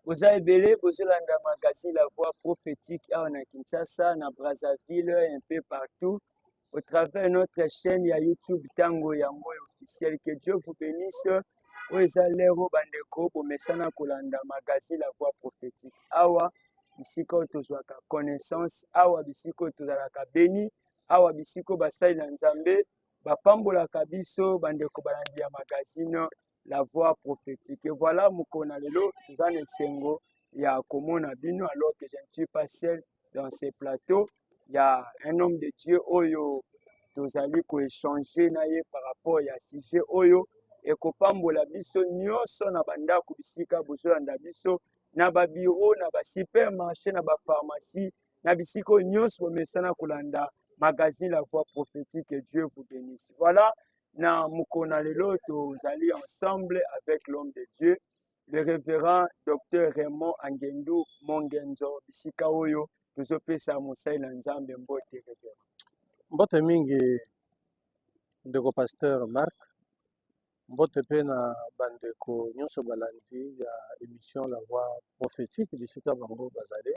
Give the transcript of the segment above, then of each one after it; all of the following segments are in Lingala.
Boza ebele bozolanda magazine La Voix prophétique awa na Kinshasa, na Brazzaville, un peu partout, au travers de notre chaîne ya YouTube Tango Yango officiel. Que Dieu vous bénisse. Oyo eza lero bandeko bomesana kolanda magazine La Voix prophétique. Awa bisika oyo tozwaka connaissance, awa bisika oyo tozalaka beni, awa bisika basali na Nzambe bapambolaka biso bandeko balandi ya magazine La Voix prophétique. Et voilà, mokona lelo, toza na esengo ya komona bino, alors que je ne suis pas seul dans ces plateaux. Il y a un homme de Dieu, Oyo, tozali ko échanger na ye par rapport à sujet Oyo, et kopambola biso nyonso na bandako bisika bozolanda biso, na ba bureau, na ba supermarché, na ba pharmacie, na bisika nyonso bomesana kolanda magazine La Voix prophétique. Et Dieu vous bénisse. Voilà. Na mukona lelo tozali ensemble avec l'homme de Dieu, le révérend Dr Raymond Angendou Mongenzo bisika oyo tozopesa mosai na Nzambe mbote révérend. Mbote mingi ndeko pasteur Marc, mbote pe na bandeko nyonso balandi ya émission La Voix prophétique bisika bango bazali.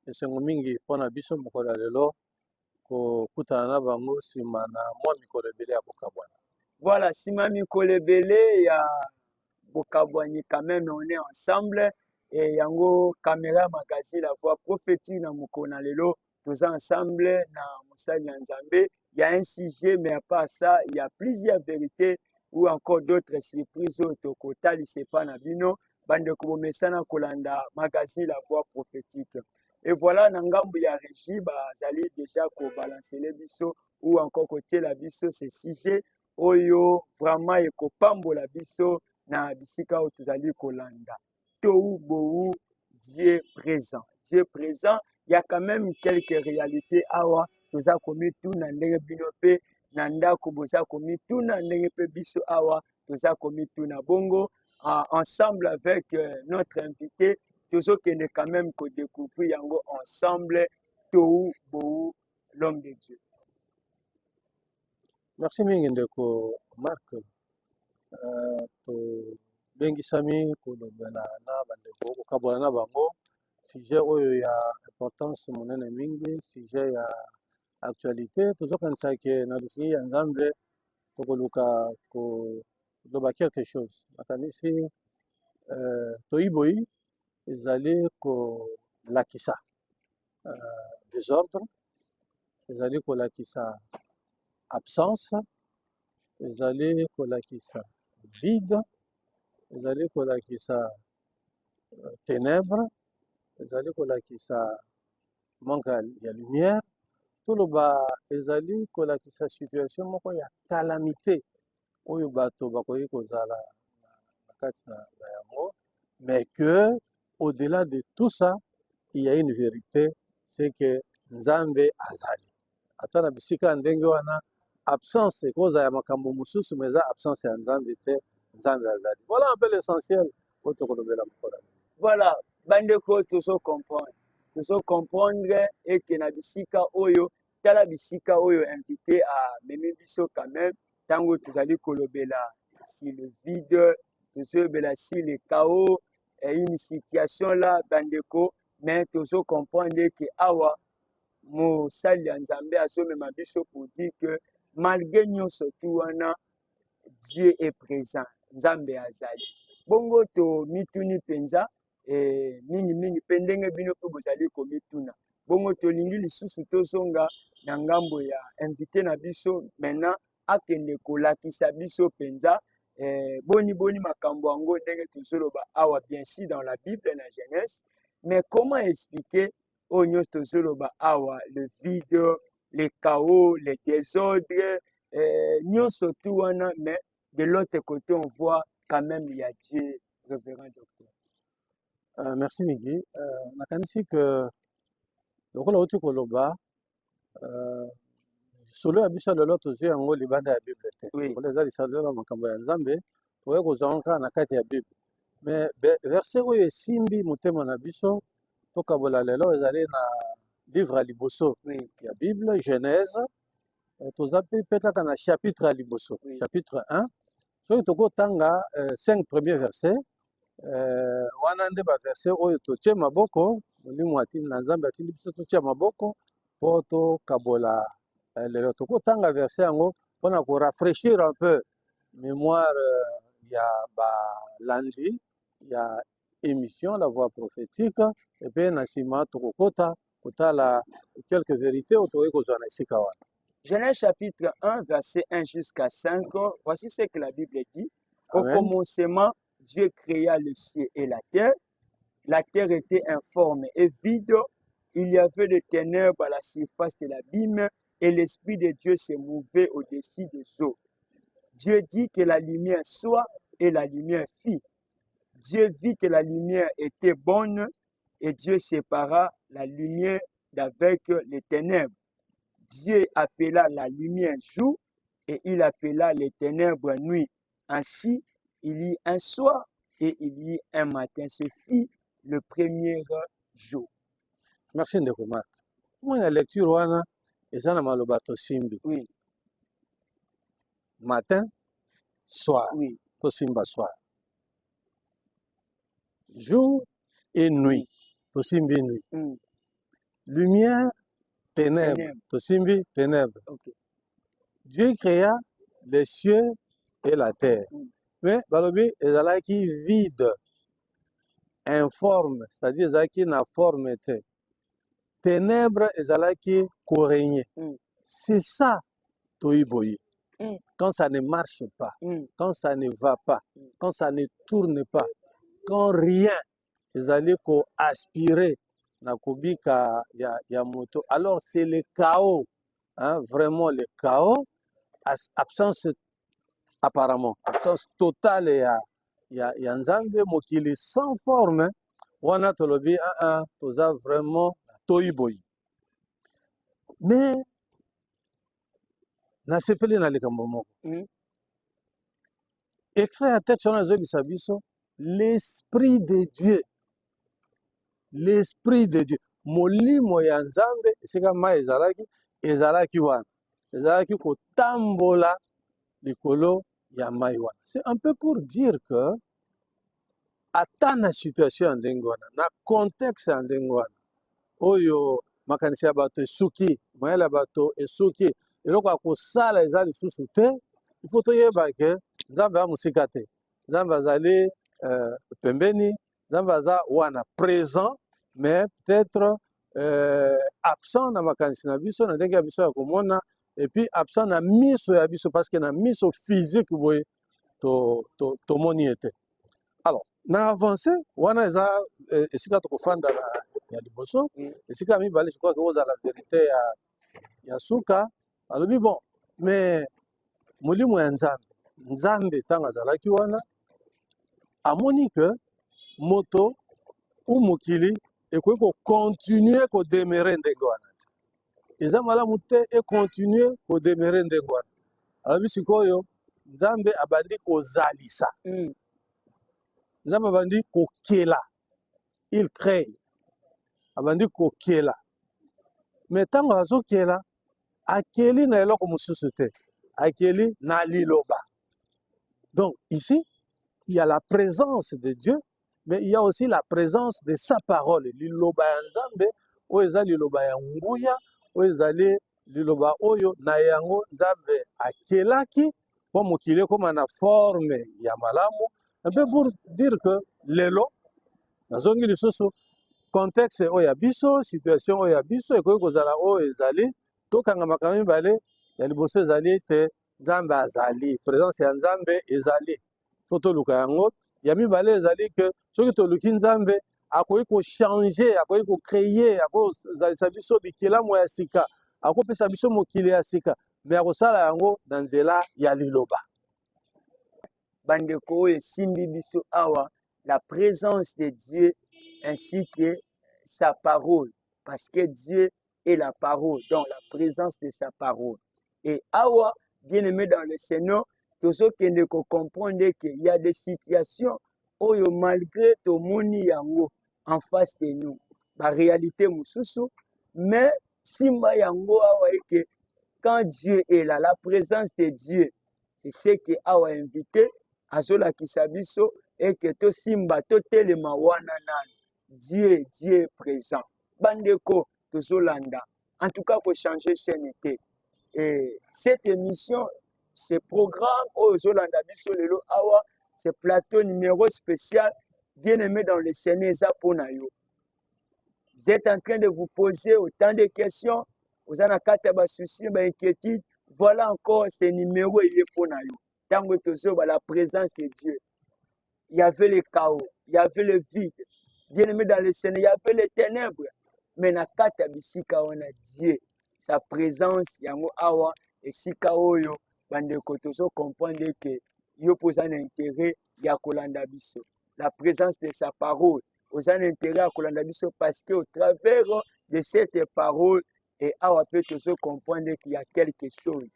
Esengo mingi mpona biso mokolo ya lelo kokutana na bango nsima na mwa mikolo ebele ya kokabwana. Voilà, sima mikolo ebele ya bokabwani quand même on est ensemble, et yango caméra magazine La Voix prophétique na mokolo na lelo toza ensemble na mosali ya Nzambe. Il y a un sujet, mais à part ça, il y a plusieurs vérités ou encore d'autres surprises au tokotali sepa na bino bandeko bomesana kolanda magazine La Voix prophétique. Et voilà, na ngambu ya régie bazali déjà ko balancer les biso ou encore côté la biso ce sujet oyo vraiment ekopambola biso na bisika oyo tozali kolanda. Tou bou Dieu présent. Dieu présent, il y a quand même quelques réalités awa toza komi tuna ndenge bino pe na ndako boza komi tuna ndenge pe biso awa toza komi tuna bongo ensemble avec notre invité tozo kende quand même ko découvrir yango ensemble tou bou l'homme de Dieu. Merci mingi ndeko Marc. Bengisami kolobela na bandeko kokabwana na bango sujet oyo ya importance monene mingi, sujet ya actualité tozokanisa ke na lisiki ya Nzambe tokoluka koloba quelque chose. Nakanisi toyiboyi ezali kolakisa désordre, ezali kolakisa absence, ezali kolakisa vide, ezali kolakisa ténèbres, ezali kolakisa manque ya lumière, toloba ezali kolakisa situation moko ya calamité oyo bato bakoki kozala na kati na yango, mais que au-delà de tout ça il y a une vérité, c'est que Nzambe azali ata na bisika ndenge wana absence ekoza ya makambo mosusu, mais absence ya Nzambe te, Nzambe azali. Voilà un peu l'essentiel oyo tokolobela mokolo. Voilà, bandeko tozo comprendre et que na bisika oyo tala bisika oyo invité à meme biso quand même tango tozali kolobela si le vide tozobela si le chaos et une situation là bandeko, mais tozo comprendre que awa mosali ya Nzambe azomema biso pour dire que malgré nyonso tu wana Dieu est présent, Nzambe azali bongo to mituni penza mingi mpe ndenge bino mpe bozali komituna bongo tolingi lisusu tozonga na ngambo ya invité na biso maintenant akende kolakisa biso penza boni makambo yango ndenge tozoloba awa bien sûr dans la Bible na Genèse, mais comment expliquer oyo nyonso tozoloba awa le vide, le chaos, le désordre nyonso tu wana, mais de l'autre côté on voit quand même il y a Dieu, révérend docteur. Merci Migi. Nakanisi que lokola uti koloba solo ya biso lelo tozwi yango libanda ya Bible te. Lokola eza lisalo ya makambo ya Nzambe toye kozwa kaka na kati ya Bible. Mais verset oyo esimbi motema na biso tokabola lelo ezali na livre ya liboso ya Bible, Genèse. Toza pe kaka na chapitre ya liboso, chapitre 1. Soki tokotanga 5 premiers versets wana nde baverse oyo totie maboko molimo atindi na nzambe atindi biso totia maboko mpo tokabola lelo tokotanga verse yango mpona korafraîchir un peu mémoire ya balandi ya émission la voix prophétique epe na nsima tokokota kotala quelques vérités oyo tokoki kozwa na esika wana. Genèse chapitre 1, verset 1 jusqu'à 5, voici ce que la Bible dit. Au Amen. commencement, Dieu créa le ciel et la terre. La terre était informe et vide. Il y avait des ténèbres à la surface de l'abîme et l'Esprit de Dieu se mouvait au-dessus des eaux. Dieu dit que la lumière soit et la lumière fit. Dieu vit que la lumière était bonne et Dieu sépara la lumière d'avec les ténèbres. Dieu appela la lumière jour et il appela les ténèbres nuit. Ainsi, il y eut un soir et il y eut un matin. Ce fut le premier jour. Merci ndeko Marc. Moi na lecture wana eza na maloba tosimbi. Oui, Matin, soir, oui, tosimba soir. Jour et nuit, tosimbi nuit. mm, Lumière, ténèbres, ténèbres. tosimbi ténèbres. Ok. Dieu créa les cieux et la terre. Mm. Mais balobi ezalaki vide, informe, c'est-à-dire ezalaki na forme te. Ténèbres ezalaki korégner. Mm. C'est ça toyiboyi. Mm. Quand ça ne marche pas, Mm. quand ça ne va pas, Mm. quand ça ne tourne pas, quand rien ezali ko-aspirer na kobika ya moto, alors c'est le chaos, hein, vraiment le chaos, absence apparemment, absence totale ya nzambe, mokili sans forme, wana tolobi toza vraiment toyiboyi. Mais nasepeli na likambo moko. Mm. Extrait ya texte wana ezobisa biso l'esprit de Dieu, l'esprit de Dieu, molimo ya nzambe esika mai ezalaki wana, ezalaki kotambola likolo ya mai wana. C'est un peu pour dire que ata na situation ya ndenge wana, na contexte ya ndenge wana, oyo makanisi ya bato esuki, mayele ya bato esuki, eloko ya kosala eza lisusu te, ifo toyeba ke nzambe ya mosika te, nzambe azali pembeni, nzambe aza wana présent, mais peut-être absent na makanisi na biso, na ndenge ya biso ya komona, et puis absent na miso ya biso, parce que na miso physique boye tomoni ete. Alors, na avancé wana eza esika tokofanda ya liboso, esika mibale je crois que ozala vérité ya suka, alobi bon, mais molimo ya nzambe ntango azalaki wana amoni ke moto ou mokili ekoki kocontinue kodemere ndenge wana te, eza malamu te econtinue kodemere ndenge wana. Alobi sikoyo nzambe abandi kozalisa, nzambe abandi kokela, il crée, abandi kokela, mais ntango azokela akeli na eloko mosusu te, akeli na liloba. Donc ici il y a la présence de Dieu, mais il y a aussi la présence de sa parole. Liloba ya nzambe oyo eza liloba ya nguya, oyo ezali liloba oyo na yango nzambe akelaki mpo mokili ekoma na forme ya malamu. Un peu pour dire que lelo nazongi lisusu contexte oyo ya biso, situation oyo ya biso ekoki kozala oyo ezali, tokanga makambo mibale ya liboso ezali ete nzambe azali, présence ya nzambe ezali, fo toluka yango. Ya mibale ezali ke soki toluki nzambe akoki kochange, akoki kocreye, akozalisa biso bikelamu ya sika, akopesa biso mokili ya sika, me akosala yango na nzela ya liloba. Bandeko oyo esimbi biso awa la présence de Dieu ainsi que sa parole, parce que Dieu est la parole, donc la présence de sa parole. Et awa, bien aimé dans le Seigneur, tout ce qui ne comprendre qu'il y a des situations où malgré tout moni yango en face de nous, la réalité mususu, mais simba yango awa que quand Dieu est là, la présence de Dieu, c'est ce qui a invité azola kisabiso et que to simba to telema wana nani. Dieu est présent. Bandeko tozolanda. En tout cas, pour changer chaîne. Et cette émission, ce programme, Ozolanda Biso Lelo Awa, ce plateau numéro spécial, bien aimé dans le Sénéza Ponayo. Vous êtes en train de vous poser autant de questions, vous en avez soucis, inquiétudes. Voilà encore ce numéro Ponayo. Tant que la présence de Dieu, il y avait le chaos, il y avait le vide. Bien aimé dans le Sénégal, il y avait les ténèbres. Mais na kata bisika on a Dieu. Sa présence yango awa esika oyo bandeko tozo comprendre que yo pose un intérêt ya kolanda biso la présence de sa parole aux un intérêt à kolanda biso parce que au travers de cette parole et awa peut tozo comprendre qu'il y a quelque chose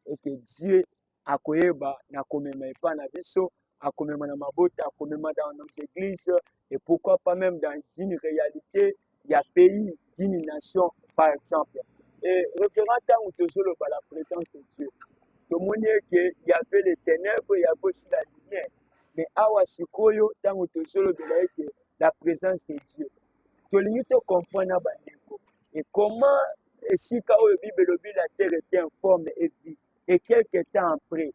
et que Dieu a koyeba na komema epa na biso a komema na mabota a komema dans nos églises et pourquoi pas même dans une réalité il y a pays d'une nation par exemple. Et référent tant que la présence de Dieu. Le monde qu'il y avait les ténèbres, il y avait aussi la lumière. Mais awa sikoyo tant que la présence de Dieu. Tu limite comprendre bandeko. Et comment si quand la Bible la terre était en forme et vie et quelque temps après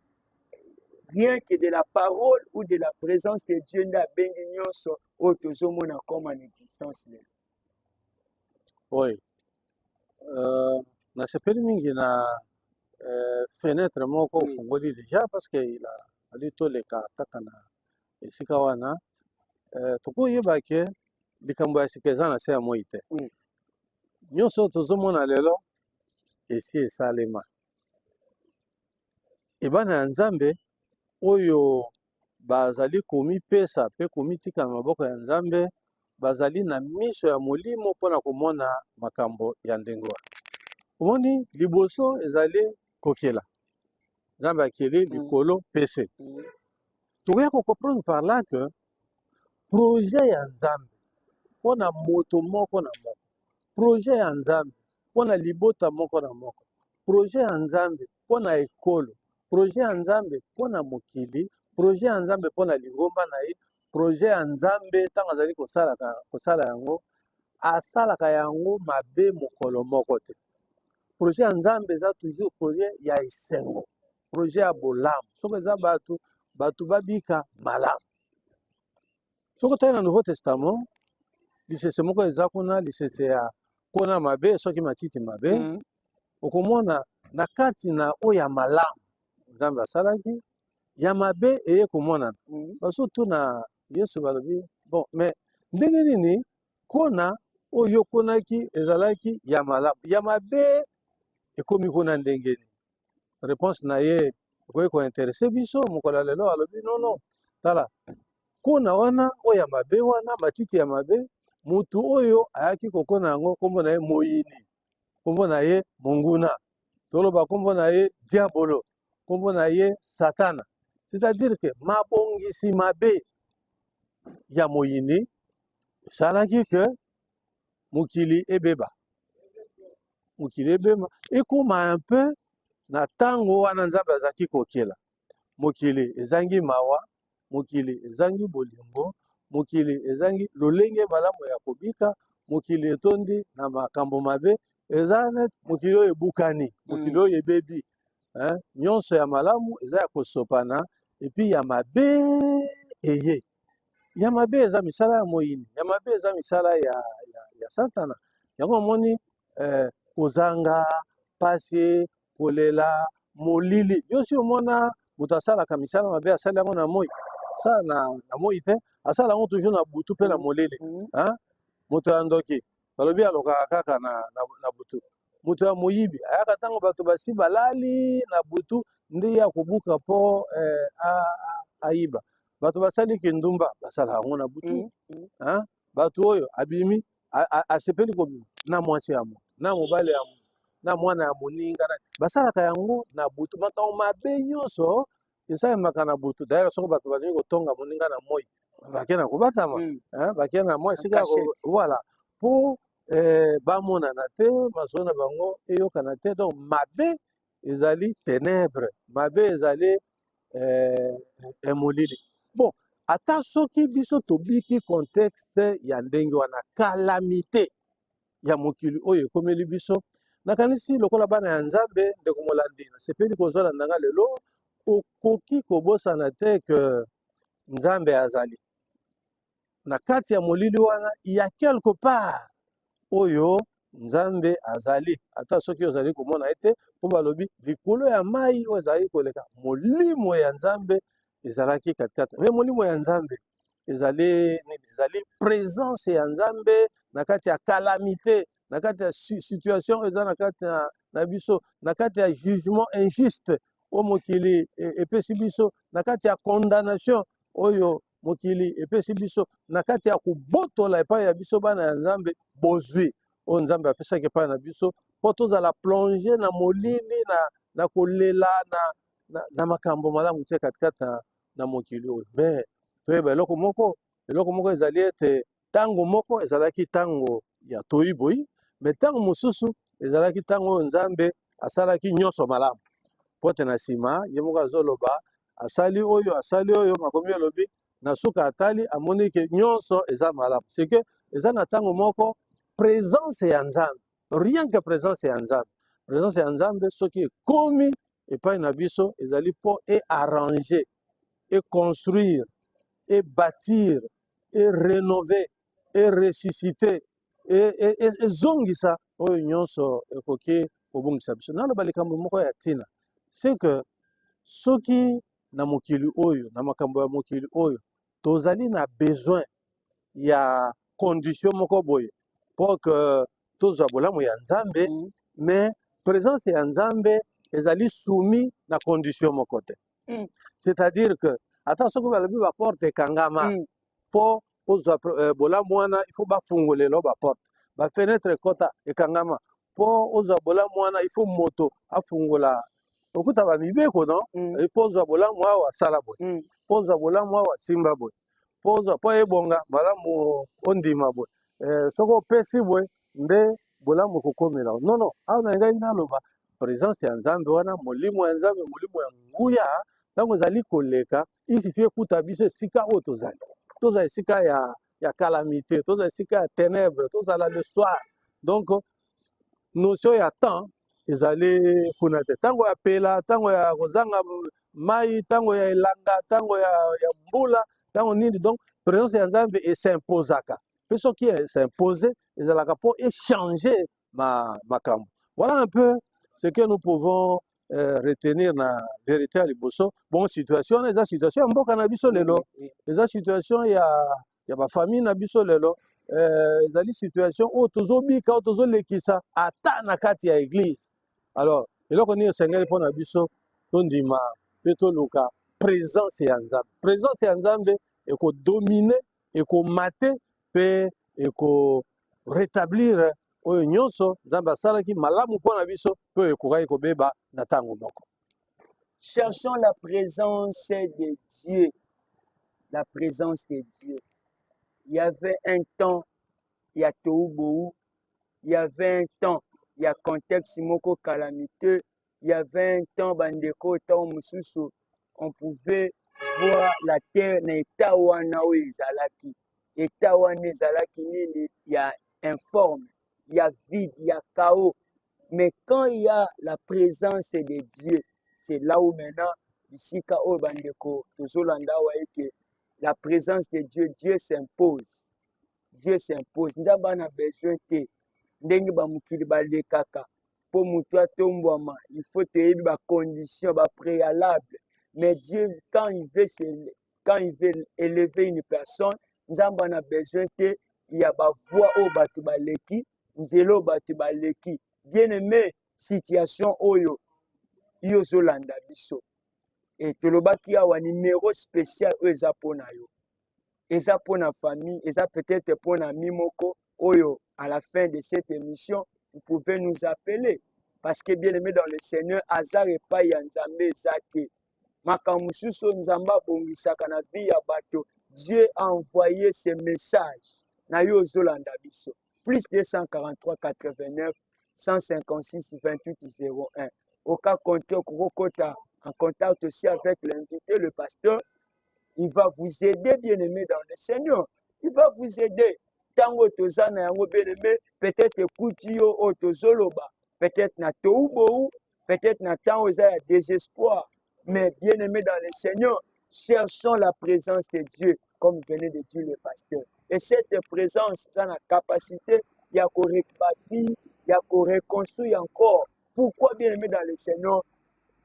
rien que de la parole ou de la présence de Dieu n'a béni nyonso au tozomona comme en existence. Oui. Nasepeli mingi na fenêtre moko ofungoli deja parce que il a ali toleka kaka na esika wana tokoyeba ke likambo ya sika eza na se ya moi te nyonso tozomona lelo esi esalema ebana ya nzambe oyo bazali komipesa mpe komitika na maboko ya nzambe bazali na miso ya molimo mpona komona makambo ya ndenge wana omoni liboso ezali kokela nzambe akeli likolo pese tokoya kokomprendre par là que projet ya nzambe mpona moto moko na moko projet ya nzambe mpona libota moko na moko projet ya nzambe mpona ekolo projet ya nzambe mpona mokili projet ya nzambe mpona lingomba na ye projet ya nzambe ntango azali kosala yango asalaka yango mabe mokolo moko te projet ya nzambe eza toujours projet ya esengo projet ya bolamu soki eza bato babika malamu soki otali na nouveau testament lisese moko eza kuna lisese ya kona mabe soki matiti mabe okomona na kati na oyo ya malamu nzambe asalaki ya mabe eye komonana bazotuna yesu balobi bon mais ndenge nini kona oyo okonaki ezalaki ya malamu ya mabe ekomi kuna ndenge nini réponse na ye ekoki kointeresse biso mokolo ya lelo alobi nono tala kona wana oyo ya mabe wana matiti ya mabe mutu oyo ayaki kokona yango nkombo na ye moyini nkombo na ye monguna toloba nkombo na ye diabolo nkombo na ye satana c'est-à-dire que mabongisi mabe ya moyini esalaki ke mokili ebeba ekoma un peu na ntango wana nzambe azalaki kokela mokili ezangi mawa mokili ezangi bolingo mokili ezangi lolenge malamu ya kobika mokili etondi na makambo mabe eza neti mokili oyo ebukani mokili oyo ebebi nyonso ya malamu eza ya kosopana epi ya mabe eye ya mabe eza misala ya moyini ya mabe eza misala ya satana yango omoni kozanga pasi kolela molili nyonso omona moto asalaka misala mabe asali yango na moi asala na moi te asala yango toujours na butu mpe na molili moto ya ndoki balobi alokaka kaka na butu moto ya moyibi ayaka ntango bato basi balali na butu nde ya kobuka mpo ayiba bato basali kindumba basala yango na butu bato oyo abimi asepeli kobima na mwasi ya moto na mobali ya moto na mwana ya moninga basalaka yango na butu makambo mabe nyonso esalemaka na butu dayela soko bato balingi kotonga moninga na moi bake na kobatama bake na moi esika voilà mpo bamonana te masolo na bango eyokana te donc mabe ezali ténèbre mabe ezali molili bon ata soki biso tobiki contexte ya ndenge wana calamité ya mokili oyo ekomeli biso nakanisi lokola bana ya nzambe ndeko molandi nasepeli kozolanda nga lelo okoki kobosana te ke nzambe azali na kati ya molili wana ya quelque part oyo nzambe azali ata soki ozali komona ete mpo balobi likolo ya mai oyo ezalaki koleka molimo ya nzambe ezalaki katikati me molimo ya nzambe ezali présence ya nzambe na kati ya calamité na kati ya situation eza na kati na biso na kati ya jugement injuste oyo mokili epesi biso na kati ya condamnation oyo mokili epesi biso na kati ya kobotola epai ya biso bana ya nzambe bozwi oyo nzambe apesaki epai na biso mpo tozala plonge na molili na kolela na makambo malamu te katikati na mokili oyo me toyeba eloko moko ezali ete ntango moko ezalaki ntango ya toyi boyi me ntango mosusu ezalaki ntango oyo nzambe asalaki nyonso malamu mpo te na nsima ye moko azoloba asali oyo makomi elobi na suka atali amoni ke nyonso eza malamu seke eza na ntango moko présence ya nzambe rien que présence ya nzambe soki ekomi epai na biso ezali mpo arranger construire bâtir rénover ressusciter ezongisa oyo nyonso ekoki kobongisa biso naloba likambo moko ya ntina c'est que soki na mokili oyo na makambo ya mokili oyo tozali na besoin ya condition moko boye mpo ke tozwa bolamu ya nzambe mais présence ya nzambe ezali soumis na condition moko te c'est-à-dire que ata soki balobi baporte ekangama mpo ozwa bolamu wana il faut bafungolela baporte bafenetre ekota ekangama mpo ozwa bolamu wana il faut moto afungola okuta bamibeko no mpo ozwa bolamu awa asala boye mpo ozwa bolamu awa asimba boye mpo ebonga malamu ondima boye soki opesi boye nde bolamu ekokomela nono awa na ngai naloba présence ya nzambe wana molimo ya nzambe molimo ya nguya ntango ezali koleka isifie kuta biso esika oyo tozala esika ya calamité tozala esika ya ténèbre tozala le soir donc notion ya temps ezali kuna te ntango ya pela ntango ya kozanga mai ntango ya elanga ntango ya mbula ntango nini donc présence ya nzambe esimposaka mpe soki esimpose ezalaka mpo échanger makambo voilà un peu ce que nous pouvons retenir na vérité ya liboso bon situation wana eza situation ya mboka na biso lelo eza situation ya bafamille na biso lelo ezali situation oyo tozobika oyo tozolekisa ata na kati ya église alors eloko nini esengeli mpo na biso tondima mpe toluka présence ya nzambe ekodomine ekomate mpe ekorétablir oyo nyonso nzambe asalaki malamu mpo na biso mpe oyo ekokaki kobeba na ntango moko. Cherchons la présence de Dieu. La présence de Dieu. Il y avait un temps, il y a Tohubohu, il y avait un temps, il y a contexte moko calamiteux, il y avait un temps, bandeko, temps mususu, on pouvait voir la terre na état wana o ezalaki. État wana ezalaki nini, il y a informe, il y a vide, il y a chaos. Mais quand il y a la présence de Dieu, c'est là où maintenant, ici, quand bandeko, tozolanda que la présence de Dieu, Dieu s'impose. Dieu s'impose. Nous avons besoin de ndenge bamukili balekaka po mutu atombwama, il faut te yebi ba conditions ba préalables. Mais Dieu quand il veut élever une personne, nous avons besoin que il y a ba voix au batu baleki, nzelo batu baleki. Bien-aimé, situation oyo yozolanda biso. Et tolobaki awa numéro spécial oyo eza pona yo. Eza pona famille, eza peut-être pona mimoko oyo. À la fin de cette émission, vous pouvez nous appeler. Parce que bien aimé dans le Seigneur, hasard et pas yanzambe zate. Makamususo nzamba bongisaka na vie ya bato. Dieu a envoyé ce message. Na yo zolanda biso. Plus 243 89 156 28 01. Au cas contraire, en contact aussi avec l'invité, le pasteur. Il va vous aider, bien-aimé, dans le Seigneur. Il va vous aider. Tango tozana yango bien-aimé, peut-être écoute yo o tozoloba, peut-être na toubou, peut-être na tango za ya désespoir. Mais bien-aimé dans le Seigneur, cherchons la présence de Dieu, comme venait de dire le pasteur. Et cette présence, ça a la capacité, il y a qu'on rebâtir, il y a qu'on reconstruire encore. Pourquoi, bien-aimé dans le Seigneur,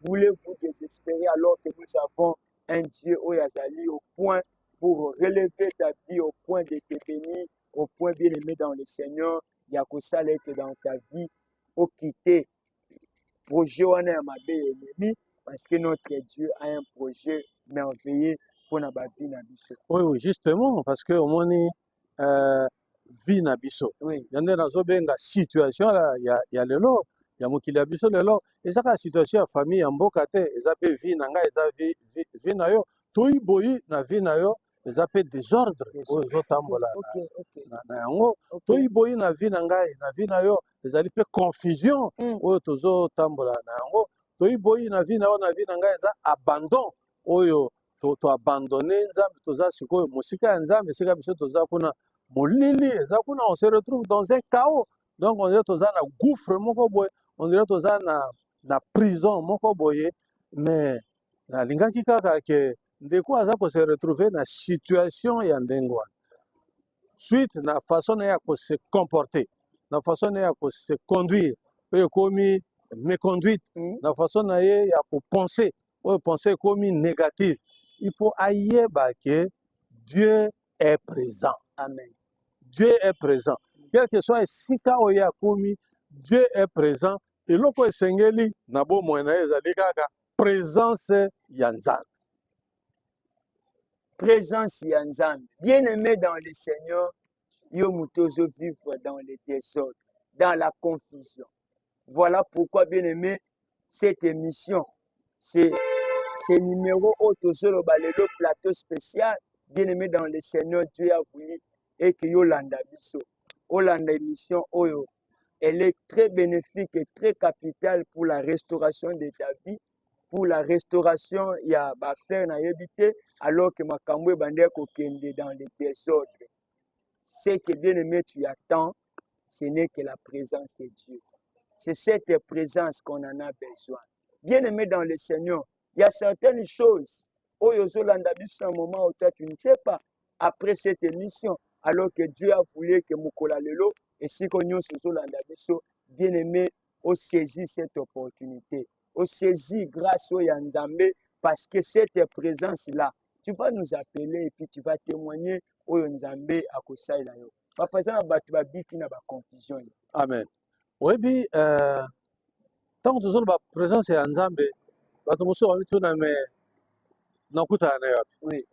voulez-vous désespérer alors que nous avons un Dieu Oyazali au point pour relever ta vie, au point de te bénir, au point bien-aimé dans le Seigneur, il y a que ça l'être dans ta vie, au quitter projet on a ma ennemi parce que notre Dieu a un projet merveilleux pour la vie na biso. Oui, oui, justement, parce que au moins vie na biso. Oui, Yande nazo benga situation là, il y a lelo, il y a mokili ya biso lelo. Et ça ka situation ya famille ya mboka te, eza pe vie na nga, eza vie na yo. Toyi boyi na vie na yo, eza pe désordre oyo ezotambola na yango. Toyi boyi na vie na ngai, na vie na yo, ezali pe confusion oyo tozotambola na yango. Toyi boyi na vie na yo, na vie na ngai, eza abandon oyo to abandonné nzambe toza sikoyo mosika ya nzambe esika biso toza kuna molili eza kuna on se retrouve dans un chaos. Donc on dirait toza na gouffre moko boye, on dirait toza na prison moko boye, mais nalingaki kaka ke ndeko aza ko se retrouver na situation ya ndenge wana suite na façon na ya ko se comporter, na façon na ya ko se conduire oyo ekomi méconduite, na façon na ye ya ko penser oyo penser ekomi négative. Il faut ayeba que Dieu est présent. Amen. Dieu est présent. Quel que soit sika oya komi, Dieu est présent. Et loko esengeli na bo moyena ezali kaka présence ya Nzambe. Présence ya Nzambe. Bien-aimé dans le Seigneur, yo mutozo vivre dans le désordre, dans la confusion. Voilà pourquoi, bien-aimé, cette émission, c'est numéro autosolo balelo plateau spécial, bien-aimé dans le Seigneur, Dieu a voulu et que Yolanda biso. Olanda émission oyo, elle est très bénéfique et très capitale pour la restauration de ta vie, pour la restauration il y a faire na yebité alors que makambo bande ko kende dans le désordre. Ce que bien-aimé tu attends, ce n'est que la présence de Dieu. C'est cette présence qu'on en a besoin. Bien-aimé dans le Seigneur, il y a certaines choses. Oh, Yozolanda biso un moment où toi tu ne sais pas. Après cette émission, alors que Dieu a voulu que Mukola Lelo et si qu'on y biso, bien-aimé, on saisit cette opportunité. On saisit grâce au Yanzambe parce que cette présence-là, tu vas nous appeler et puis tu vas témoigner au Yanzambe à Kosaïla. Papa, ça va biki na ba confusion. Amen. Oui, puis, tant que tu as la présence ya Nzambe, bato mosusu babitu na me nakuta na yo. Oui.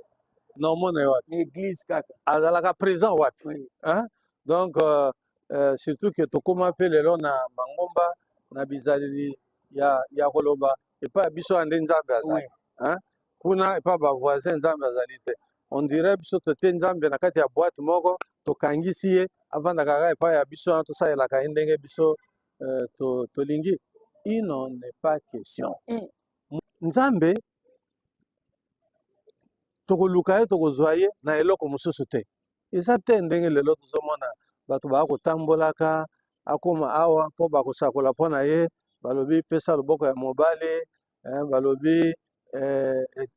Naomona yo. L'église kaka. Azalaka présent wapi. Oui. Hein? Donc surtout que tokoma pe lelo na mangomba na bizaleli ya koloba epa biso ande Nzambe azali. Hein? Kuna epa ba voisin Nzambe azali te. On dirait biso tote Nzambe na kati ya boîte moko tokangisi ye avant kaka epa ya biso tosalelaka ye ndenge biso tolingi. Il n'en est pas question. Nzambe tokoluka ye tokozwa ye na eloko mosusu te. Eza te ndenge lelo tozomona bato bakotambolaka akoma awa mpo bakosakola mpo na ye balobi pesa loboko ya mobali balobi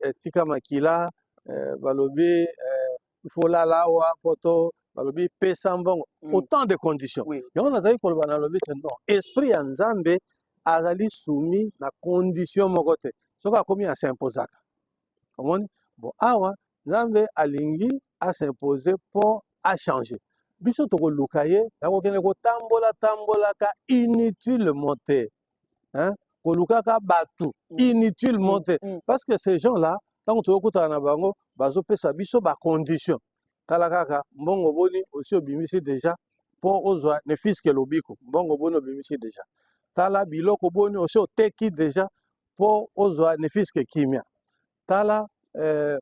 etika makila balobi ifolala awa mpo to balobi pesa mbongo autant de conditions. Yango nazali koloba nalobi te non esprit ya Nzambe azali soumis na condition moko te soki akomi asimpozaka omoni bon awa Nzambe alingi asimpose mpo achanger biso tokoluka ye nakokende kotambolaka inutilement te kolukaka bato inutilement te parce que ces gens là ntango tokokutana na bango bazopesa biso bacondition tala kaka mbongo boni osi obimisi déjà mpo ozwa ne fiske lobiko mbongo boni obimisi déjà tala biloko boni osi oteki déjà mpo ozwa ne fiske kimia tala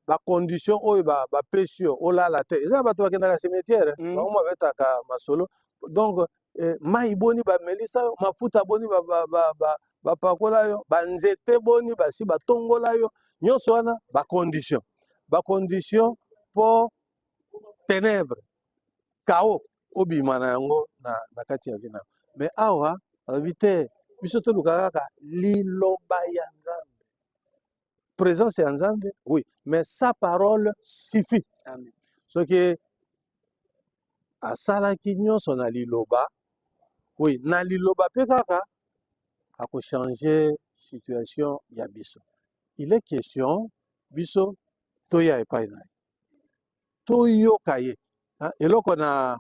bacondition oyo bapesi yo olala te eza bato bakendaka cimetière bango babetaka masolo donc mai boni bamelisa yo mafuta boni bapakola yo banzete boni basi batongola yo nyonso wana bacondition bacondition mpo ténèbre chaos obima na yango na kati ya vie na yo. Mais awa alobi te biso toluka kaka liloba ya nzambe, présence ya nzambe, oui, mais sa parole suffit. Amen. Soki asalaki nyonso na liloba, oui, na liloba mpe kaka akochange situation ya biso. Il est question biso toya epai na ye, toyoka ye. Eloko na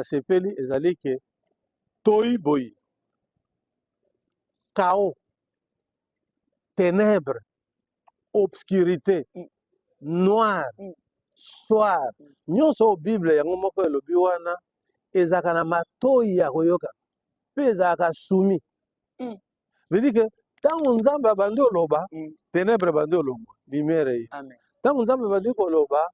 sepeli ezali ke toyi boyi, chaos, ténèbres, obscurité, noir, soir, nyonso oyo bible yango moko elobi wana ezalaka na matoyi ya koyoka mpe ezalaka sumi. Veut dire que ntango nzambe abandi oloba, ténèbre ebandi olongwa, lumière eyi. Ntango nzambe abandi koloba,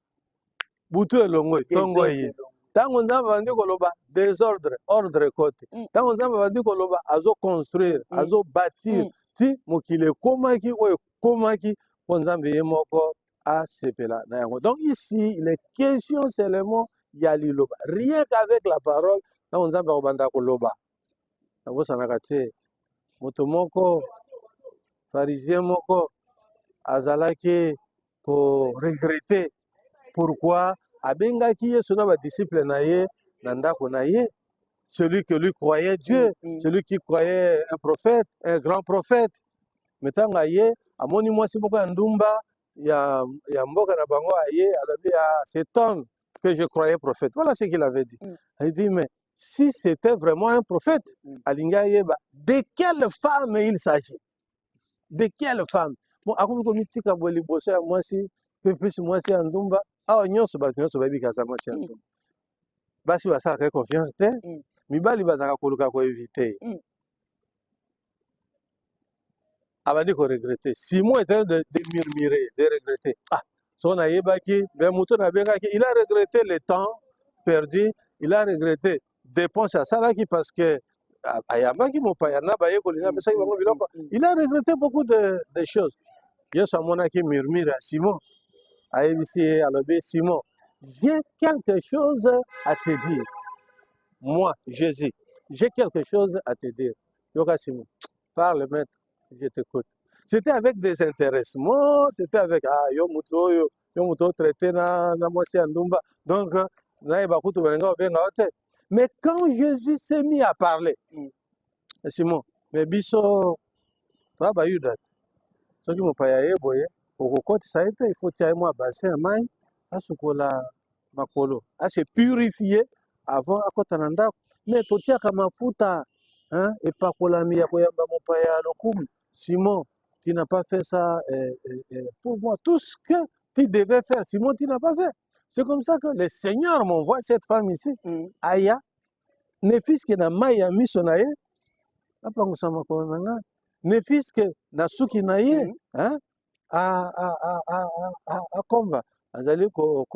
butu elongwe, ntongo eyi. Ntango nzambe abandi koloba, désordre, ordre ekote. Ntango nzambe abandi koloba, azoconstruire, azobâtir, ti mokili ekomaki oyo ekomaki mpo nzambe ye moko asepela na yango. Donc ici, il est question seulement ya liloba. Rien qu'avec la parole, ntango nzambe akobanda koloba, nabosanaka te. Moto moko, pharisien moko, azalaki koregrete pourquoi abengaki Yesu na badisciple na ye na ndako na ye. Celui que lui croyait Dieu, celui qui croyait un prophète, un grand prophète. Mais ntango aye amoni mwasi moko ya ndumba ya mboka na bango aye alobi cet homme que je croyais prophète. Voilà ce qu'il avait dit. Il dit mais si c'était vraiment un prophète, alingi ayeba de quelle femme il s'agit. De quelle femme? Bon, akomi komitika boye liboso ya mwasi mpe plus mwasi ya ndumba. Awa nyonso bato nyonso bayebika aza mwasi ya ndumba. Basi basalaka confiance te, mibali bazalaka koluka koevite ye. Abandi koregrete. Simon était de murmurer, de regretter. Son ayebaki, ben muto na bengaki, il a regretté le temps perdu, il a regretté dépense à salaki parce que ayambaki mopaya na baye kolina pesaki bango biloko. Il a regretté beaucoup de choses. Yesu amonaki murmure à Simon. Ayebisi ye alobi Simon, j'ai quelque chose à te dire. Moi, Jésus, j'ai quelque chose à te dire. Yoka Simon, parle maître, je t'écoute. C'était avec des intéressements, c'était avec yo muto traité na mwasi ya ndumba. Donc na bakutu balenga benga ote. Mais quand Jésus s'est mis à parler, Simon, mais biso to ba yuda. Soki mopaya ye boye, okokotisa ete il faut tia moi bassin ya mai asukola makolo, à se purifier avant akota na ndako. Mais totiaka mafuta epakolami ya koyamba mopaya lokumu. Simon, tu n'as pas fait ça pour moi. Tout ce que tu devais faire, Simon, tu n'as pas fait. C'est comme ça que le Seigneur m'envoie cette femme ici. Aya, ne fils que na maya miso na ye, apangusa makolo na nga. Ne fils que na suki na ye, akomba. Azali ko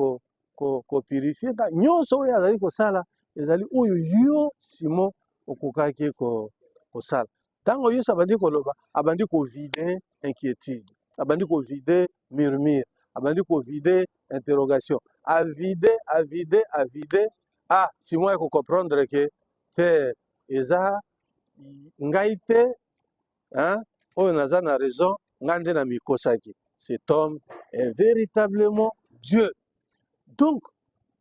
purifier. Nyonso oyo azali kosala, ezali oyo yo Simon okokaki kosala. Tango Yesu abandi koloba, abandi vide inquiétude, abandi vide murmure, abandi vide interrogation. A vide. Simon eko comprendre que te eza ngai te, oyo naza na raison, ngande na mikosaki. Cet homme est véritablement Dieu. Donc,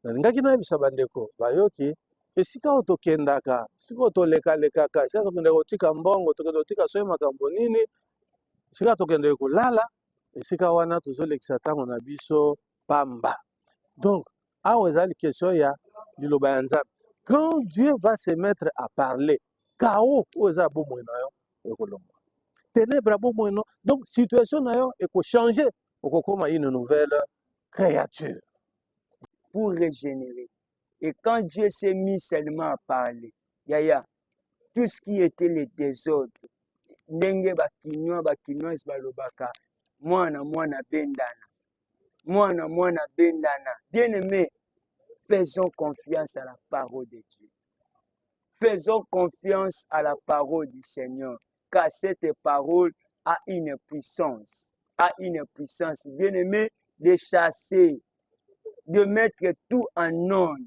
nalingaki nayebisa bandeko bayoki esika oyo tokendaka, esika oyo tolekalekaka, esika tokende kotika mbongo, tokende kotika soki makambo nini, esika tokende kolala, esika wana tozolekisa ntango na biso pamba. Donc, awa ezali question ya liloba ya Nzambe. Quand Dieu va se mettre à parler, chaos oyo eza bomoi na yo ekolongwa. Ténèbre bomoi na yo. Donc, situation na yo ekochanger, okokoma une nouvelle créature. Pour régénérer. Et quand Dieu s'est mis seulement à parler, Yaya, tout ce qui était le désordre, ndenge bakinoise balobaka, mwana bendana, mwana bendana. Bien-aimé, faisons confiance à la parole de Dieu. Faisons confiance à la parole du Seigneur, car cette parole a une puissance. a une puissance, bien aimé, de chasser, de mettre tout en ordre,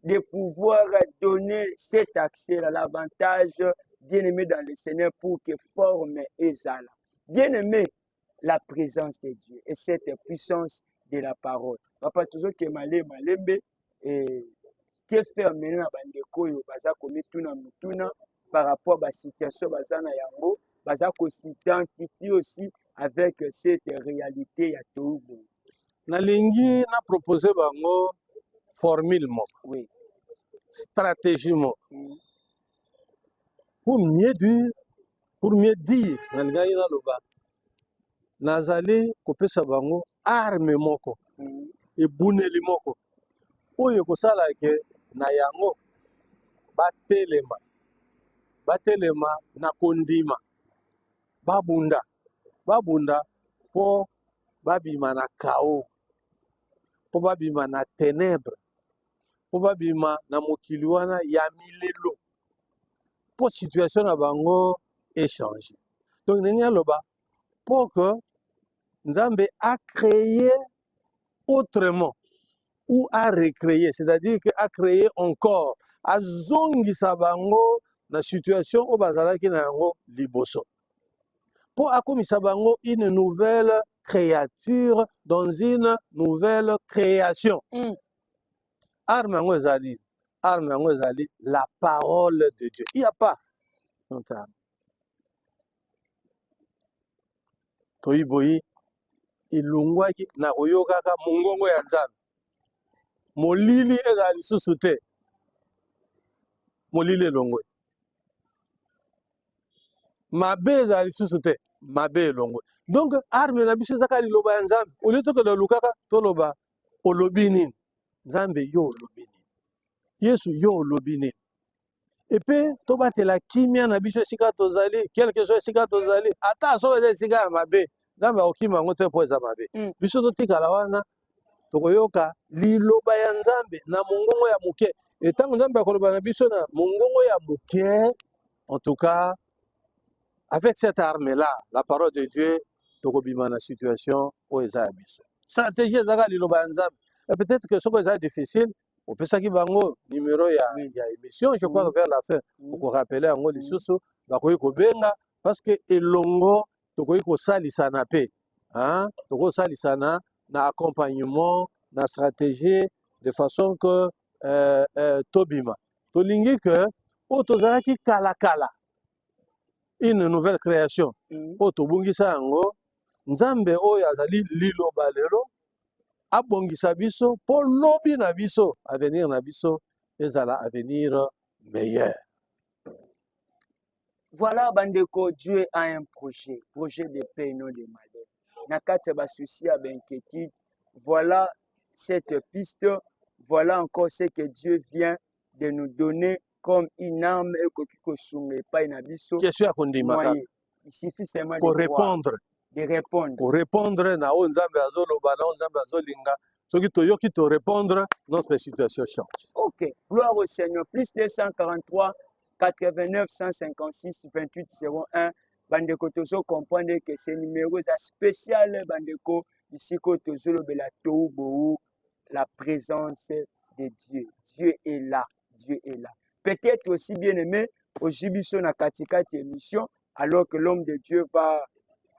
de pouvoir donner cet accès à l'avantage, bien aimé, dans le Seigneur pour que forme et zala. Bien aimé, la présence de Dieu et cette puissance de la parole. Papa, toujours que malembe et que faire maintenant à bandeko yo baza komi tuna mutuna par rapport à la situation baza na yango, baza ko s'identifier aussi avec cette réalité ya toubu. Nalingi na proposer bango formule moko, Oui. stratégie moko. Pour mieux dire, nalingi na loba nazali kopesa bango arme moko ebuneli moko oyo kosala ke na yango batelema na kondima babunda po babima na chaos, po babima na ténèbre, po babima na mokili wana ya milelo, po situation na bango échange. Donc ndenge aloba pour que Nzambe a créé autrement ou à recréer, c'est-à-dire que a créé encore, a zongisa bango na situation au bazalaki na yango liboso. Pour akomisa bango une nouvelle créature dans une nouvelle création. Arme yango ezali la parole de Dieu. Il n'y a pas notre arme. Toyiboyi ilungwaki na koyokaka mongongo ya Nzambe. Molili ezali lisusu te. Molili elongwe. Mabe ezali lisusu te. Mabe elongwe. Donc arme na biso ezaka liloba ya Nzambe. Olie tokende lukaka toloba olobi nini. Nzambe yo olobi nini. Yesu yo olobi nini. Et puis tobatela kimia na biso esika tozali, quelque chose esika tozali, ata soki eza esika ya mabe, Nzambe akokima yango te mpo eza mabe. Biso totikala wana tokoyoka liloba ya Nzambe na mongongo ya moke. Etango Nzambe akoloba na biso na mongongo ya moke, en tout cas, avec cette arme-là, la parole de Dieu, tokobima na situation oyo eza ya biso. Stratégie ezaka liloba ya Nzambe. Et peut-être que soko eza difficile, opesaki bango numéro ya émission, je crois vers la fin, pour rappeler yango lisusu, bakoki kobenga, parce que elongo tokoki kosalisa na pe, tokosalisa na accompagnement, na stratégie, de façon que tobima. Tolingi que o tozalaki kala une nouvelle création. O tobungisa yango, Nzambe oyo azali liloba lelo, abongisa biso, po lobi na biso, avenir na biso, ezala avenir meilleur. Voilà, bandeko, Dieu a un projet de paix et non de malheur. Nakati ba souci à inquiétude, voilà cette piste, voilà encore ce que Dieu vient de nous donner comme une arme et kokiko sunge pa inabiso. Question à kondimaka. Il suffit seulement de répondre. Pour répondre na o Nzambe azoloba na o Nzambe azolinga, soki toyoki to répondre, notre situation change. OK. Gloire au Seigneur. Plus 243 89 156 28 01. Bandeko tozo comprendre que ce numéro est spécial bandeko ici ko tozo lobela toubo la présence de Dieu. Dieu est là. Dieu est là. Peut-être aussi bien aimé au Jibiso na katikati émission alors que l'homme de Dieu va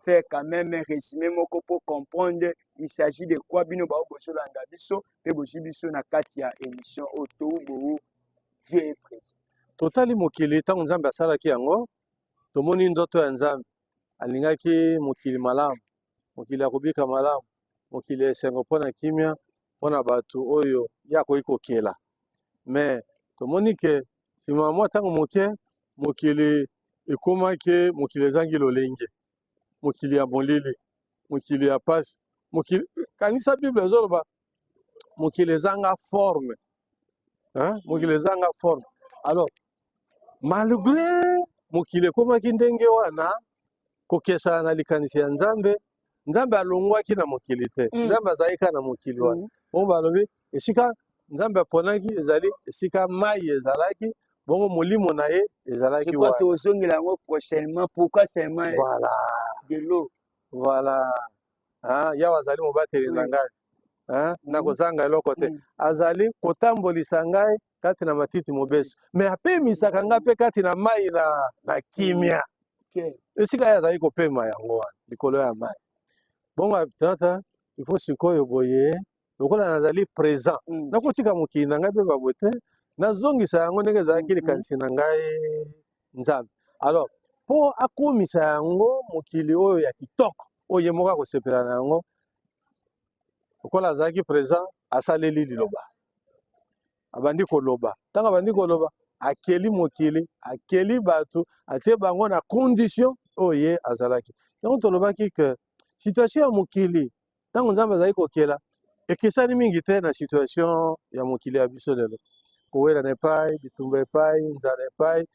faire quand même un résumé moko pour comprendre il s'agit de quoi bino ba boso landa biso pe bo Jibiso na kati ya émission au toubo Dieu est présent. Totali mokili tango Nzambe asalaki yango tomoni ndoto ya Nzambe alingaki mokili malamu, mokili ya kobika malamu, mokili ya esengo mpona kimia mpona bato oyo ya koki kokela. Mais tomoni ke nsima mwa ntango moke mokili ekomaki mokili ezangi lolenge, mokili ya molili, mokili ya pasi, mokili kanisa Bible ezoloba mokili ezanga forme, mokili ezanga forme. Alors malgré mokili ekomaki ndenge wana kokesa na likanisi ya Nzambe, Nzambe alongwaki na mokili te. Nzambe azalika na mokili wana. Bongo balobi esika Nzambe aponaki ezali esika mai ezalaki, bongo molimo na ye ezalaki wana. Je crois prochainement, pourquoi seulement de l'eau. Voilà. ya azali mobateli na ngai na kozanga eloko te azali kotambolisa ngai kati na matiti mobeso me apemisaka ngai mpe kati na mai na kimia esika ye azali kopema yango wana likolo ya mai bongo tata ifo sikoyo boye lokola nazali présent nakotika mokili na ngai mpe babwe te nazongisa yango ndenge ezalaki likanisi na ngai nzambe alors mpo akomisa yango mokili oyo ya kitoko oyo ye moko akosepela na yango lokola azalaki présent asaleli liloba abandi koloba ntango abandi koloba akeli mokili akeli bato atie bango na condition oyo ye azalaki yango tolobaki ke situation ya mokili ntango nzambe azali kokela ekesani mingi te na situation ya mokili ya biso lelo kowelana epai bitumba epai nzala epai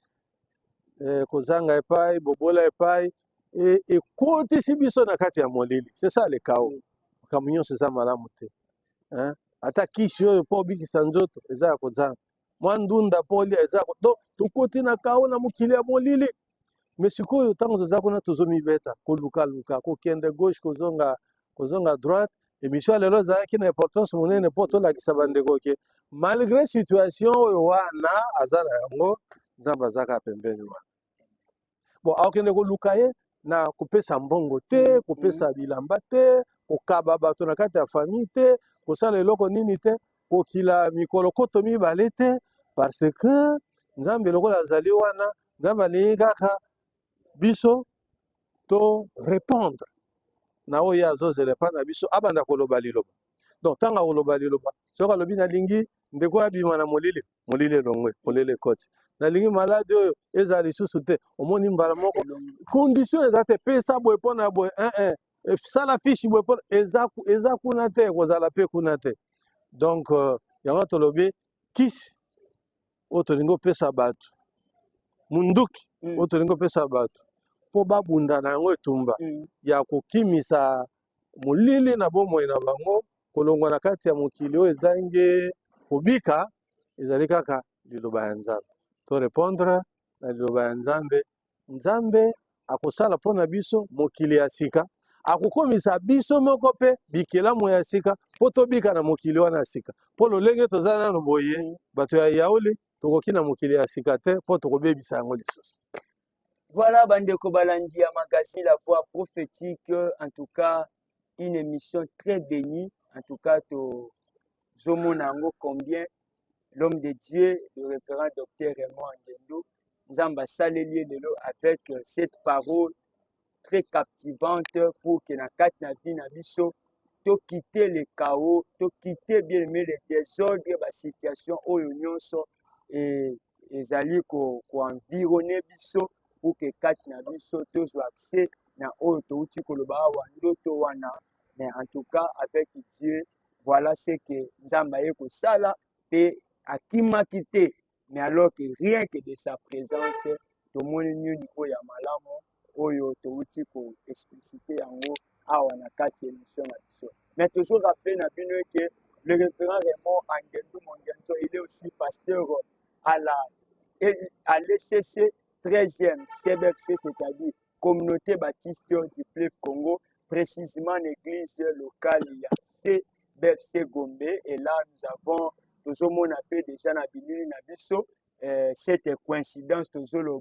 kozanga epai bobola epai ekotisi biso na kati ya molili c'est ça le chaos makambo nyonso eza malamu te ata kisi oyo mpo obikisa nzoto eza ya kozanga mwa ndunda mpo olia eza donc tokoti na chaos na mokili ya molili me sikoyo ntango toza kuna tozomibeta kolukaluka kokende gauche kozonga droite émission lelo ezalaki na importance monene mpo tolakisa bandeko ke malgré situation oyo wana aza na yango nzambe azaka pembeni wana bon akokende koluka ye na kopesa mbongo te kopesa bilamba te kokaba bato na kati ya famille te kosala eloko nini te kokila mikolo koto mibale te parce que nzambe lokola azali wana nzambe alingi kaka biso to répondre na oyo ye azozela epai na biso abanda koloba liloba donc ntango akoloba liloba soki alobi nalingi ndeko abima na molili elongwe molili ekoti nalingi maladi oyo ezala lisusu te omoni mbala moko condition eza te pesa boye mpo na boye sala fishi boye mpo eza kuna te kozala mpe kuna te donc yango tolobi kisi oyo tolingi opesa bato munduki oyo tolingi opesa bato mpo babunda na yango etumba ya kokimisa molili na bomoi na bango kolongwa na kati ya mokili oyo ezangi kobika ezali kaka liloba ya nzambe to répondre na liloba ya nzambe nzambe akosala mpo na biso mokili ya sika akokomisa biso moko mpe bikelamu ya sika mpo tobika na mokili wana ya sika mpo lolenge toza nano boye bato ya yaoli tokoki na mokili ya sika te mpo tokobebisa yango lisusu. Voilà, Bandeko Balandi à magazine La Voix Prophétique. En tout cas, une émission très bénie. En tout cas, Zomonango, combien l'homme de Dieu, le référent docteur Raymond Angendo, nous a salué avec cette parole très captivante pour que na kat na vie na biso to quitter le chaos, to quitter bien aimé les désordres, la situation oyo nyonso et ezali ko environner biso pour que kat na biso to zo accès na oyo to uti koloba wa ndoto wana. Mais en tout cas avec Dieu, voilà ce que nzamba yeko sala pe akima quitté. Mais alors que rien que de sa présence, to moni nyuni oya malamu oyo touti ko expliciter yango awa na kati émission na biso. Mais toujours rappeler na bino que le référent Raymond Angendo Mongenzo, il est aussi pasteur à l'ECC 13e CBFC, c'est-à-dire Communauté Baptiste du Fleuve Congo, précisément l'église locale CBFC Gombe. Et là, nous avons toujours mon appel déjà na bilini na biso. Cette coïncidence toujours le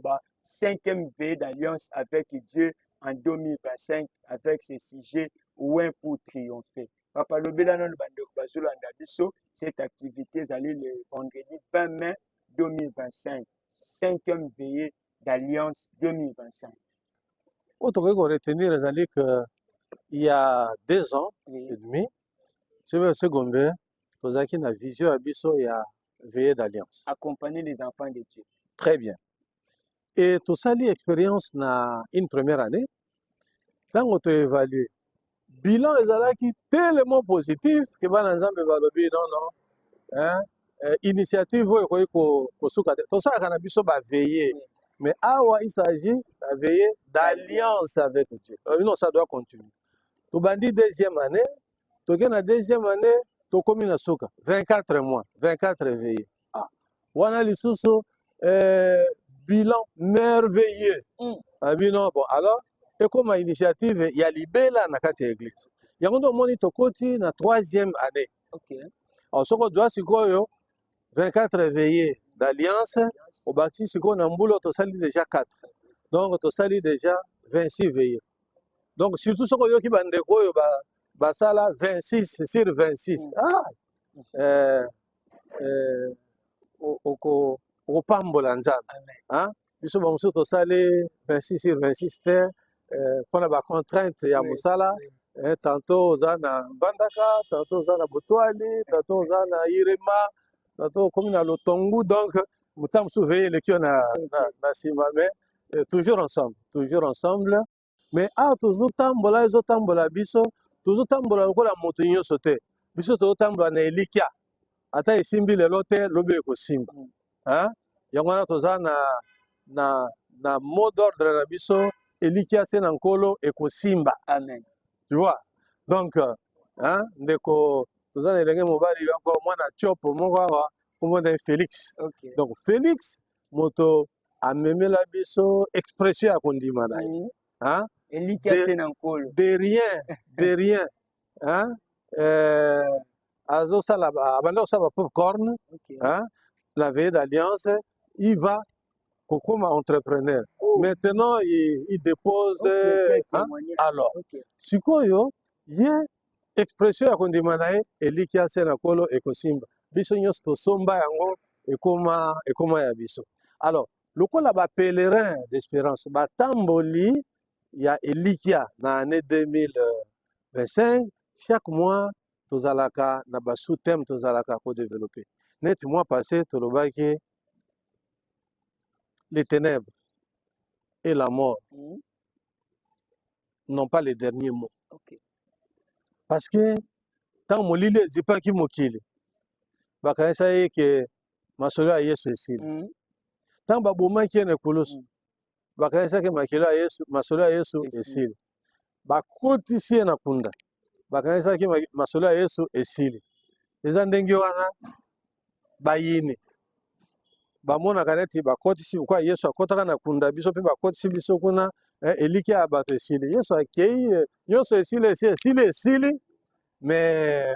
5e veille d'alliance avec Dieu en 2025 avec ce sujet Ouin pour triompher. Papa Lobela non bande bazolo andabiso cette activité allait le vendredi 20 mai 2025 5e veille d'alliance 2025. Autre chose qu'on retenir les que il y a 2 ans et demi c'est Gombe posaki na vision abiso il y a veillée d'alliance. Accompagner les enfants de Dieu. Très bien. Et tout ça, l'expérience na une première année, quand on évalue, bilan est tellement positif que l'ensemble va le non, initiative tout ça va veiller. Mais il s'agit de veiller d'alliance avec Dieu. Non, ça doit continuer. Tu bandit deuxième année, tu gagnes la deuxième année, tu commis na souka 24 mois, 24 veillées. Wana lisusu bilan merveilleux. Bilan bon alors et comme initiative il y a libella na kati ya église. yango ndo omoni tokoti na 3e année. Ok. Alors soko ozwa sikoyo 24 réveillés d'alliance obaki sikoyo na mbula tosali déjà 4, donc tosali déjà 26 veillés. Donc surtout soko oyoki bandeko oyo basala 26 sur 26 okopambola nzambe biso bamosusu tosali 26 sur 26 te mpona bacontrainte ya mosala. Tantôt oza na Mbandaka, tantôt oza na Botwali, tantôt oza na Irema, tantôt okomi na Lotongu. Donc motambo mosusu veye eleki yo na nsima, mais toujours ensemble. Mais tozotambola ezotambola biso tozotambola lokola moto nyonso te, biso tozotambola na elikya ata esimbi lelo te lobi ekosimba. Yango wana toza na mot d'ordre na biso, elikya se na nkolo ekosimba. Amen. Tu vois, donc ndeko toza na elenge mobali yango mwana tiopo moko awa kombo na Félix. Donc Félix moto amemela biso expression ya kondima na ye de rien azosala abanda kosala popcorn la veille d'alliance, il va comme entrepreneur. Maintenant, il dépose. Alors, sikoyo, ye expression ya kondima na ye elikia se na kolo ekosimba. Biso nyonso tosomba yango ekoma ya biso. Alors, lokola ba pèlerin d'espérance batamboli ya elikia na année 2025, chaque mois tozalaka na ba sous-thème tozalaka ko développer. Net mois passé tolobaki les ténèbres et la mort n'ont pas les derniers mots. Parce que tant molili ezipaki mokili bakanisa ye ke masolo ya Yesu esili. Tant babomaki ye na ekulusu bakanisa ke masolo ya Yesu esili. Bakotisi ye na kunda bakanisa ke masolo ya Yesu esili. Eza ndenge wana bayini bamonaka neti bakotisi kwa Yesu akotaka na kunda biso mpe bakotisi biso kuna eliki ya bato esili. Yesu akei nyonso esili mais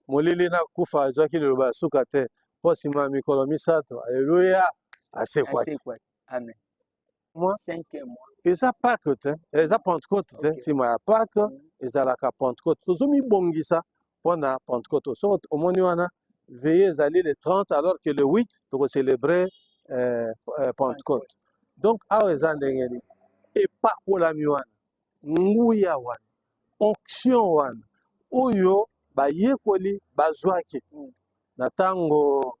molili na kufa azwaki liloba ya suka te mpo nsima mikolo misato alleluya asekwaki. Eza Pâque te eza Pentecôte te nsima ya Pâque ezalaka Pentecôte tozomibongisa mpona Pentecôte. Soko omoni wana veillée ezali le 30 alors que le 8 toko célébrer Pentecôte. Donc awa eza ndenge nini epakolami wana nguya wana onction wana oyo bayekoli bazwaki na ntango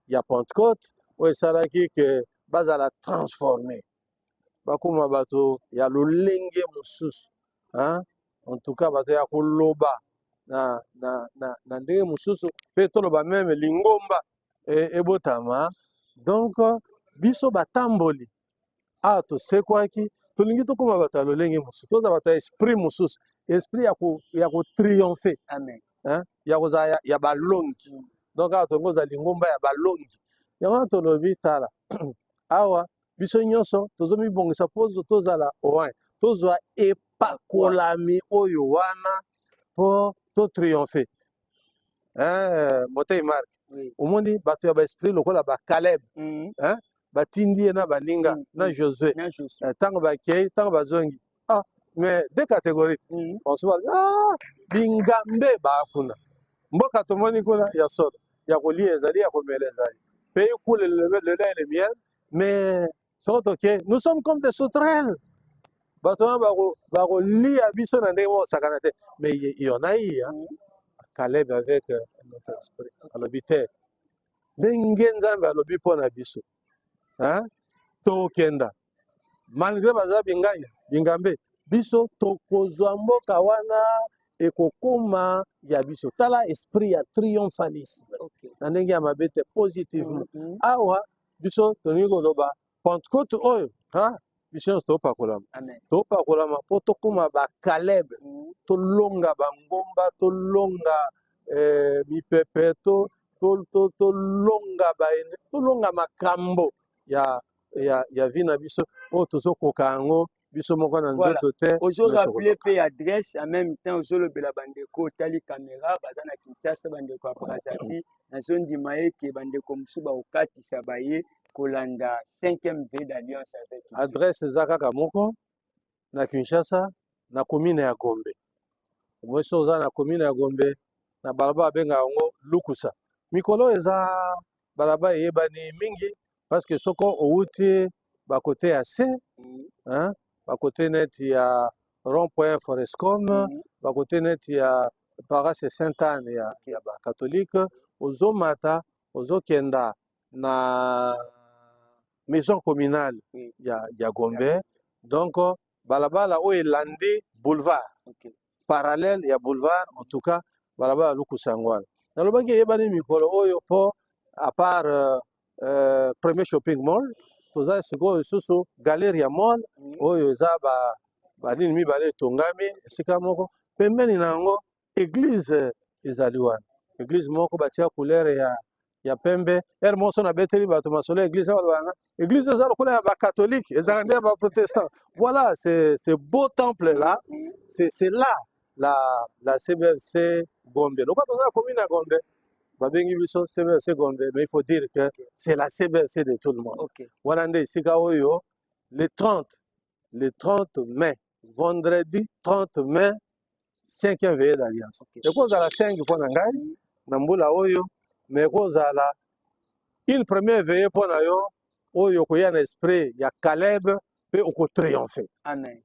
ya Pentecôte oyo esalaki ke bazala transformé bakoma bato ya lolenge mosusu en tout cas bato ya koloba na ndenge mosusu mpe toloba meme lingomba ebotama. Donc biso batamboli awa tosekwaki tolingi tokoma bato ya lolenge mosusu toza bato ya esprit mosusu, esprit ya kotriomphe ya kozala ya balongi. Donc awa tongo oza lingomba ya balongi yango wana tolobi tala awa biso nyonso tozomibongisa mpo tozala oin tozwa epakolami oyo wana mpo totriomphe. Motei Mark omoni bato ya baesprit lokola bakaleb batindi ye na baninga na Josué ntango bakei ntango bazongi mais deux catégories on se voit bingambe bakuna mboka tomoni kuna ya soda ya kolia ezali ya komela ezali pays coule le lait et le miel, mais nous sommes comme des sauterelles. Bato wana bakolia biso na ndenge moko sakana te, mais il y en a eu Caleb avec notre esprit alobi te ndenge nzambe alobi mpo na biso tokenda malgré baza bingambe biso tokozwa mboka wana ekokoma ya biso. Tala esprit ya triomphalisme na ndenge ya mabe te positivement. Awa biso tolingi koloba Pentecôte oyo biso nyonso topakolama mpo tokoma bakaleb tolonga bangomba tolonga mipepe tolonga makambo ya vi na biso oyo tozokoka yango biso moko na Voilà. nzoto te Ozo me rappeler tokoloba. pe adresse en même temps ozo lobela bandeko tali caméra baza na Kinshasa bandeko ya Brazzaville nazo ndima eke bandeko mosusu bakokatisa baye kolanda 5e V d'alliance avec Dieu. Adresse eza kaka moko na Kinshasa na commune ya Gombe. Mweso oza na commune ya Gombe na balaba abenga yango Lukusa. Mikolo eza balaba eyebani mingi parce que soko outi bakote ya se hein, bakote neti ya rond-point Forescom, bakote neti ya paroisse Sainte-Anne ya ba catholique, ozomata ozokenda na maison communale ya Gombe. Donc balabala oyo elandi boulevard parallèle ya boulevard en tout cas balabala Lukusa yango wana nalobaki eyebani mikolo oyo mpo à part premier shopping mall toza sikoyo lisusu galerie ya mall oyo eza banini mibale etongami esika moko pembeni na yango église ezali wana église moko batia couleur ya pembe ere moso nabeteli bato masolo église balobanga église eza lokola ya bacatholique ezalaka nde ya baprotestant. Voilà ce beau temple là c'est là la CBFC Gombe. Donc quand on a commune à Gombe babengi biso CBFC Gombe, mais il faut dire que c'est la CBFC de tout le monde. Voilà nde esika oyo le 30 mai vendredi 30 mai 5e veillée d'alliance. Ekozala 5 mpo na ngai na mbula oyo mais ekozala une première veillée mpo na yo oyo koya na esprit ya Caleb pe okotriompher. Amen.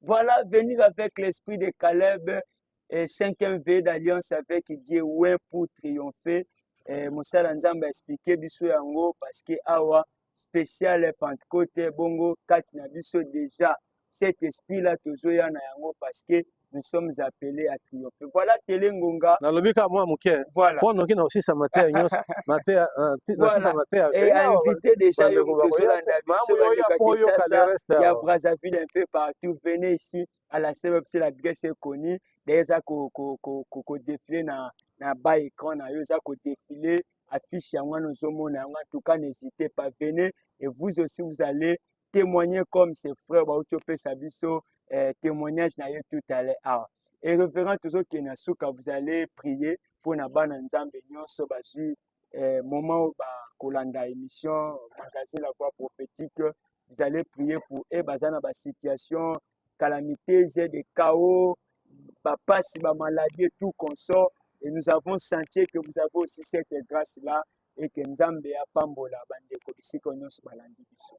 Voilà, venir avec l'esprit de Caleb et 5e veillée d'alliance avec Dieu ouais pour triompher. Mosala Nzamba a expliqué biso yango parce que awa spécial Pentecôte bongo kati na biso déjà cet esprit là tozoya na yango parce que nous sommes appelés à triompher. Voilà Telengonga. Nalobika moi muke. Voilà. Pono ki na osisa matea nyos matea voilà. Et a invité déjà yo tozolanda biso il y a Brazzaville un peu partout. Venez ici à la CBFC, l'adresse est connue. Déjà ko défilé na bas écran na yo za ko défilé affiche yango nozomona yango. En tout cas n'hésitez pas, venez et vous aussi vous allez témoigner comme ces frères Bautopé Sabiso témoignage na yo tout à l'heure. Et révérend toujours Kenasuka, vous allez prier pour na bana nzambe nyonso bazui moment où kolanda émission magazine La Voix prophétique, vous allez prier pour eux bazana ba situation calamité, des chaos, passe ba maladie tout consort et nous avons senti que vous avez aussi cette grâce là et que nzambe ya pambola bande ko bisiko nyonso balandi biso.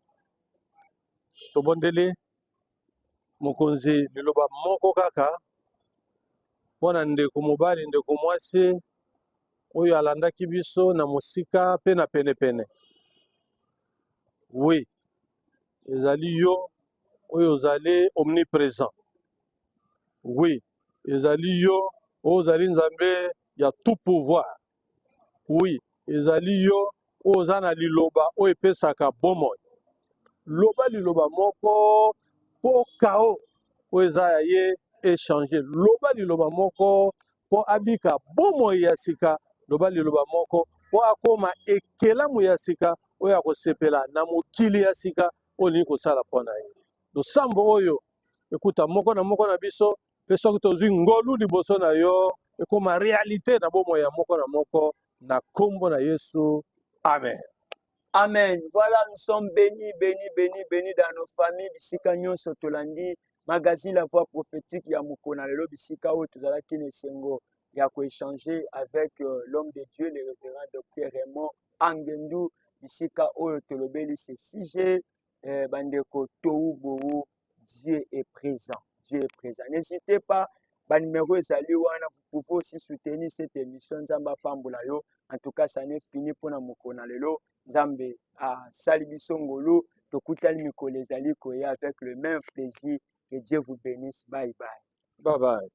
Tobondeli mokonzi liloba moko kaka mpona ndeko mobali ndeko mwasi oyo alandaki biso na mosika pe na penepene. Oui, ezali yo oyo ozali omniprésent. Oui, ezali yo oyo ozali nzambe ya tout pouvoir. Oui, ezali yo oyo oza na liloba oyo epesaka bomoi. Loba liloba moko po kao oyo eza ya ye échanger. Loba liloba moko po abika bomoi ya sika. Loba liloba moko po akoma ekelamu ya sika oyo akosepela na mokili ya sika oyo olingi kosala mpona ye. Losambo oyo ekuta moko na biso pe soki tozwi ngolu liboso na yo ekoma réalité na bomoi ya moko na moko na kombo na Yesu. Amen. Amen. Voilà, nous sommes bénis, bénis, bénis, bénis dans nos familles. Bisika nyonso tolandi magazine La Voix prophétique ya mukona lelo bisika o tozala kine sengo ya ko échanger avec l'homme de Dieu le révérend docteur Raymond Angendu bisika o tolobeli c'est sujet bandeko toubo Dieu est présent. Dieu est présent. N'hésitez pas ba numéro ezali wana vous pouvez aussi soutenir cette émission nzamba pambola yo. En tout cas ça n'est fini pour na mukona lelo. Nzambe a sali biso ngolo tokutali mikolo ezali koya avec le même plaisir. Que Dieu vous bénisse. Bye bye. Bye bye.